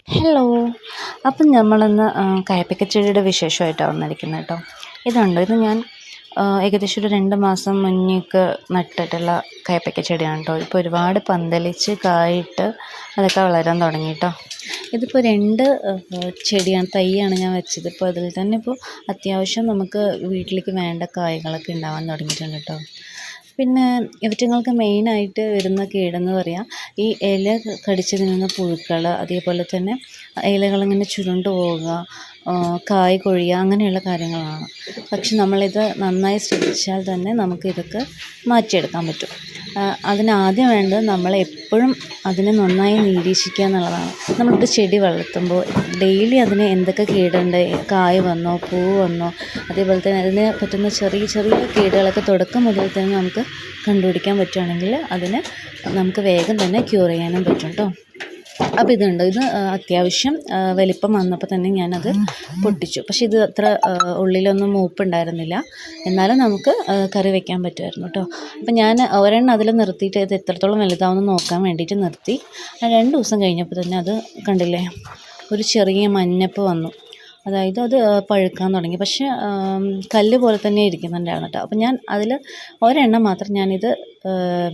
Hello. അപ്പം നമ്മളിന്ന് കയ്പ്പയ്ക്കച്ചെടിയുടെ വിശേഷമായിട്ടാണ് വന്നിരിക്കുന്നത് കേട്ടോ. ഇത് ഞാൻ ഏകദേശം ഒരു 2 മാസം മുന്നേക്ക് നട്ടിട്ടുള്ള കയ്പ്പയ്ക്കച്ചെടിയാണ് കേട്ടോ. ഇപ്പോൾ ഒരുപാട് പന്തലിച്ച് കായിട്ട് അതൊക്കെ വളരാൻ തുടങ്ങി കേട്ടോ. ഇതിപ്പോൾ 2 തൈയാണ് ഞാൻ വെച്ചത്. ഇപ്പോൾ അതിൽ തന്നെ ഇപ്പോൾ അത്യാവശ്യം നമുക്ക് വീട്ടിലേക്ക് വേണ്ട കായ്കളൊക്കെ ഉണ്ടാവാൻ തുടങ്ങിയിട്ടുണ്ട് കേട്ടോ. പിന്നെ ഇവറ്റുങ്ങൾക്ക് മെയിനായിട്ട് വരുന്ന കേടെന്ന് പറയാം ഈ ഇല കടിച്ച് തിന്നുന്ന പുഴുക്കൾ, അതേപോലെ തന്നെ ഇലകളിങ്ങനെ ചുരുണ്ട് പോവുക, കായ് കൊഴിയുക, അങ്ങനെയുള്ള കാര്യങ്ങളാണ്. പക്ഷെ നമ്മളിത് നന്നായി ശ്രദ്ധിച്ചാൽ തന്നെ നമുക്കിതൊക്കെ മാറ്റിയെടുക്കാൻ പറ്റും. അതിനാദ്യം വേണ്ടത് നമ്മളെപ്പോഴും അതിനെ നന്നായി നിരീക്ഷിക്കുക എന്നുള്ളതാണ്. നമ്മളിത് ചെടി വളർത്തുമ്പോൾ ഡെയിലി അതിന് എന്തൊക്കെ കേടുണ്ട്, കായ് വന്നോ, പൂവ് വന്നോ, അതേപോലെ തന്നെ അതിന് പറ്റുന്ന ചെറിയ ചെറിയ കേടുകളൊക്കെ തുടക്കം മുതൽ തന്നെ നമുക്ക് കണ്ടുപിടിക്കാൻ പറ്റുകയാണെങ്കിൽ അതിന് നമുക്ക് വേഗം തന്നെ ക്യൂർ ചെയ്യാനും പറ്റും കേട്ടോ. അപ്പോൾ ഇത് അത്യാവശ്യം വലിപ്പം വന്നപ്പോൾ തന്നെ ഞാനത് പൊട്ടിച്ചു. പക്ഷെ ഇത് അത്ര ഉള്ളിലൊന്നും മൂപ്പുണ്ടായിരുന്നില്ല, എന്നാലും നമുക്ക് കറി വെക്കാൻ പറ്റുമായിരുന്നു കേട്ടോ. അപ്പം ഞാൻ ഒരെണ്ണം അതിൽ നിർത്തിയിട്ട് ഇത് എത്രത്തോളം വലുതാവുമെന്ന് നോക്കാൻ വേണ്ടിയിട്ട് നിർത്തി. 2 ദിവസം കഴിഞ്ഞപ്പോൾ തന്നെ അത് കണ്ടില്ലേ, ഒരു ചെറിയ മഞ്ഞപ്പ് വന്നു. അതായത് അത് പഴുക്കാൻ തുടങ്ങി. പക്ഷെ കല്ല് പോലെ തന്നെ ഇരിക്കുന്നുണ്ടായിരുന്നു കേട്ടോ. അപ്പം ഞാൻ അതിൽ ഒരെണ്ണം മാത്രം ഞാനിത്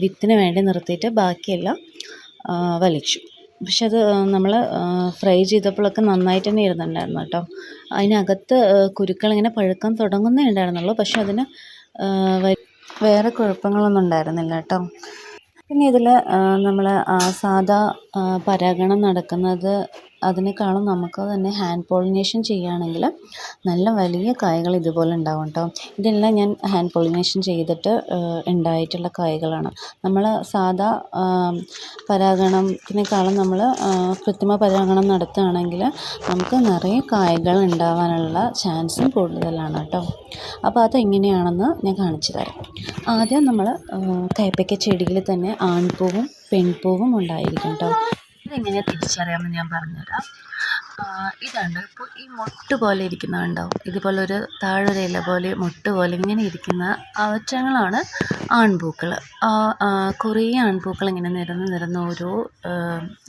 വിത്തിന് വേണ്ടി നിർത്തിയിട്ട് ബാക്കിയെല്ലാം വലിച്ചു. പക്ഷെ അത് നമ്മൾ ഫ്രൈ ചെയ്തപ്പോഴൊക്കെ നന്നായിട്ട് തന്നെ ഇരുന്നുണ്ടായിരുന്നു കേട്ടോ. അതിനകത്ത് കുരുക്കളിങ്ങനെ പഴുക്കാൻ തുടങ്ങുന്നേ ഉണ്ടായിരുന്നുള്ളൂ. പക്ഷെ അതിന് വേറെ കുഴപ്പങ്ങളൊന്നും ഉണ്ടായിരുന്നില്ല കേട്ടോ. പിന്നെ ഇതിൽ നമ്മൾ സാധാ പരാഗണം നടക്കുന്നത് അതിനേക്കാളും നമുക്ക് തന്നെ ഹാൻഡ് പോളിനേഷൻ ചെയ്യുകയാണെങ്കിൽ നല്ല വലിയ കായ്കൾ ഇതുപോലെ ഉണ്ടാവും കേട്ടോ. ഇതെല്ലാം ഞാൻ ഹാൻഡ് പോളിനേഷൻ ചെയ്തിട്ട് ഉണ്ടായിട്ടുള്ള കായ്കളാണ്. നമ്മൾ സാധാ പരാഗണത്തിനേക്കാളും നമ്മൾ കൃത്രിമ പരാഗണം നടത്തുകയാണെങ്കിൽ നമുക്ക് നിറയെ കായ്കൾ ഉണ്ടാവാനുള്ള ചാൻസും കൂടുതലാണ് കേട്ടോ. അപ്പോൾ അതെങ്ങനെയാണെന്ന് ഞാൻ കാണിച്ചു തരാം. ആദ്യം നമ്മൾ കയ്പ്പയ്ക്ക ചെടിയിൽ തന്നെ ആൺപൂവും പെൺപൂവും ഉണ്ടായിരിക്കും കേട്ടോ. ഇതെങ്ങനെയാണ് തിരിച്ചറിയാമെന്ന് ഞാൻ പറഞ്ഞുതരാം. ഇതുണ്ട്, ഇപ്പോൾ ഈ മൊട്ട് പോലെ ഇരിക്കുന്നതുണ്ടാവും, ഇതുപോലെ ഒരു താഴൊരു ഇല പോലെ മൊട്ട് പോലെ ഇങ്ങനെ ഇരിക്കുന്ന അവറ്റങ്ങളാണ് ആൺപൂക്കൾ. കുറേ ആൺപൂക്കൾ ഇങ്ങനെ നിരന്ന് ഓരോ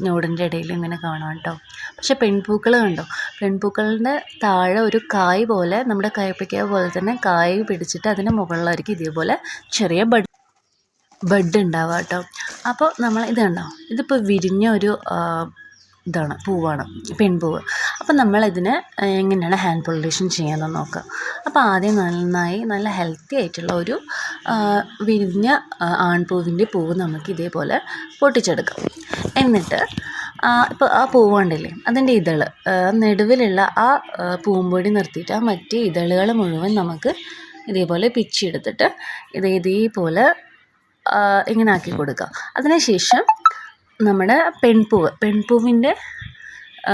നോടിൻ്റെ ഇടയിൽ ഇങ്ങനെ കാണാം കേട്ടോ. പക്ഷെ പെൺപൂക്കൾ കണ്ടോ, പെൺപൂക്കളുടെ താഴെ ഒരു കായ് പോലെ, നമ്മുടെ കയ്പ്പയ്ക്ക പോലെ തന്നെ കായ് പിടിച്ചിട്ട് അതിന് മുകളിലായിരിക്കും ഇതേപോലെ ചെറിയ ബഡ് ഉണ്ടാവുക കേട്ടോ. അപ്പോൾ നമ്മൾ ഇത് കണ്ടോ, ഇതിപ്പോൾ വിരിഞ്ഞ ഒരു പൂവാണ്, പെൺപൂവ്. അപ്പം നമ്മളിതിന് എങ്ങനെയാണ് ഹാൻഡ് പോളിനേഷൻ ചെയ്യാമെന്ന് നോക്കാം. അപ്പോൾ ആദ്യം നല്ല ഹെൽത്തി ആയിട്ടുള്ള ഒരു വിരിഞ്ഞ ആൺപൂവിൻ്റെ പൂവ് നമുക്ക് ഇതേപോലെ പൊട്ടിച്ചെടുക്കാം. എന്നിട്ട് ഇപ്പോൾ ആ പൂവ് കണ്ടില്ലേ, അതിൻ്റെ നടുവിലുള്ള ആ പൂമ്പൊടി നിർത്തിയിട്ട് ആ മറ്റേ ഇതളുകൾ മുഴുവൻ നമുക്ക് ഇതേപോലെ പിച്ചെടുത്തിട്ട് ഇതേപോലെ ഇങ്ങനെ ആക്കി കൊടുക്കുക. അതിനുശേഷം നമ്മുടെ പെൺപൂവിൻ്റെ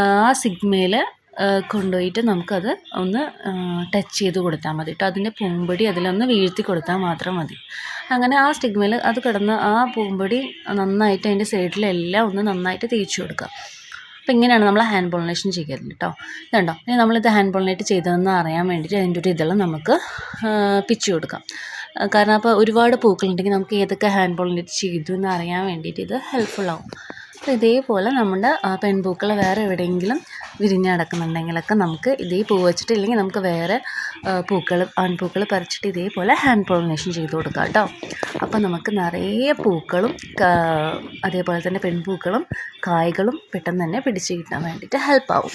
ആ സിഗ്മയിൽ കൊണ്ടുപോയിട്ട് നമുക്കത് ഒന്ന് ടച്ച് ചെയ്ത് കൊടുത്താൽ മതി കേട്ടോ. അതിൻ്റെ പൂമ്പൊടി അതിലൊന്ന് വീഴ്ത്തി കൊടുത്താൽ മാത്രം മതി. അങ്ങനെ ആ സ്റ്റിഗ്മയിൽ അത് കിടന്ന് ആ പൂമ്പൊടി നന്നായിട്ട് അതിൻ്റെ സൈഡിലെല്ലാം ഒന്ന് നന്നായിട്ട് തേച്ച് കൊടുക്കുക. അപ്പോൾ ഇങ്ങനെയാണ് നമ്മൾ ഹാൻഡ് പോളിനേഷൻ ചെയ്യരുത് കേട്ടോ. ഇതുണ്ടോ, ഇനി നമ്മളിത് ഹാൻഡ് പോളിനേറ്റ് ചെയ്തതെന്ന് അറിയാൻ വേണ്ടിയിട്ട് അതിൻ്റെ ഒരു ഇതെല്ലാം നമുക്ക് പിച്ച് കൊടുക്കാം. കാരണം അപ്പോൾ ഒരുപാട് പൂക്കളുണ്ടെങ്കിൽ നമുക്ക് ഏതൊക്കെ ഹാൻഡ് പോളിനേറ്റ് ചെയ്തു എന്ന് അറിയാൻ വേണ്ടിയിട്ട് ഇത് ഹെൽപ്ഫുള്ളാവും. അപ്പോൾ ഇതേപോലെ നമ്മുടെ പെൺപൂക്കൾ വേറെ എവിടെയെങ്കിലും വിരിഞ്ഞ് കിടക്കുന്നുണ്ടെങ്കിലൊക്കെ നമുക്ക് ഇതേ പൂ വെച്ചിട്ട്, ഇല്ലെങ്കിൽ നമുക്ക് വേറെ ആൺപൂക്കൾ പറിച്ചിട്ട് ഇതേപോലെ ഹാൻഡ് പോളിനേഷൻ ചെയ്ത് കൊടുക്കാം കേട്ടോ. അപ്പോൾ നമുക്ക് നിറയെ പൂക്കളും അതേപോലെ തന്നെ പെൺപൂക്കളും കായ്കളും പെട്ടെന്ന് തന്നെ പിടിച്ച് കിട്ടാൻ വേണ്ടിയിട്ട് ഹെൽപ്പാവും.